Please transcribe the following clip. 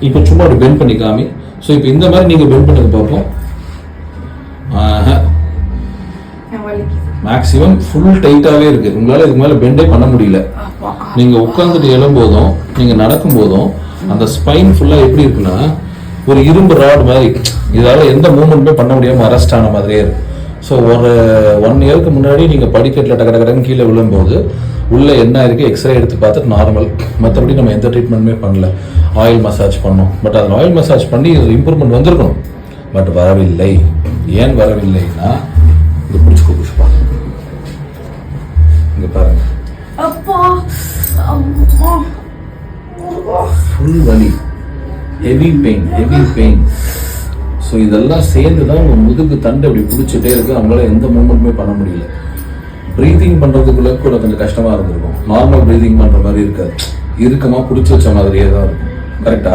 இப்போ சும்மா அப்படி பெண்ட் பண்ணி காமி. ஸோ இப்போ இந்த மாதிரி நீங்கள் பெண்ட் பண்ணி பார்ப்போம். மேக்ஸிமம் ஃபுல் டைட்டாகவே இருக்கு. உங்களால் இதுக்கு மேலே பெண்டே பண்ண முடியல. நீங்கள் உட்காந்துட்டு எழும்போதும் நீங்கள் நடக்கும் போதும் அந்த ஸ்பைன் ஃபுல்லாக எப்படி இருக்குன்னா ஒரு இரும்பு ராட் மாதிரி, இதால் எந்த மூவ்மெண்ட்டுமே பண்ண முடியாமல் அரெஸ்ட் ஆன மாதிரியே இருக்கு. ஸோ ஒரு 1 இயருக்கு முன்னாடி நீங்கள் படிக்கட்டில் டக்கு டக்குன்னு கீழே விழும்போது உள்ளே என்ன இருக்குது எக்ஸ்ரே எடுத்து பார்த்துட்டு நார்மல். மற்றபடி நம்ம எந்த ட்ரீட்மெண்ட்டுமே பண்ணல. ஆயில் மசாஜ் பண்ணோம். பட் அதில் ஆயில் மசாஜ் பண்ணி இம்ப்ரூவ்மெண்ட் வந்திருக்கணும். பட் வரவில்லை. ஏன் வரவில்லைன்னா இது பிடிச்சிக்கோ புஷ்பா, இங்கே பாருங்க, ஃபுல் வலி, ஹெவி பெயின். ஸோ இதெல்லாம் சேர்ந்து தான் உங்கள் முதுகு தண்டு அப்படி பிடிச்சிட்டே இருக்கு. அவங்களால எந்த மூவ்மெண்ட்டுமே பண்ண முடியல. ப்ரீத்திங் பண்ணுறதுக்குள்ள கூட கொஞ்சம் கஷ்டமாக இருந்திருக்கும். நார்மல் ப்ரீத்திங் பண்ணுற மாதிரி இருக்காது. இறுக்கமாக பிடிச்சி வச்ச மாதிரியே தான் இருக்கும். கரெக்டா?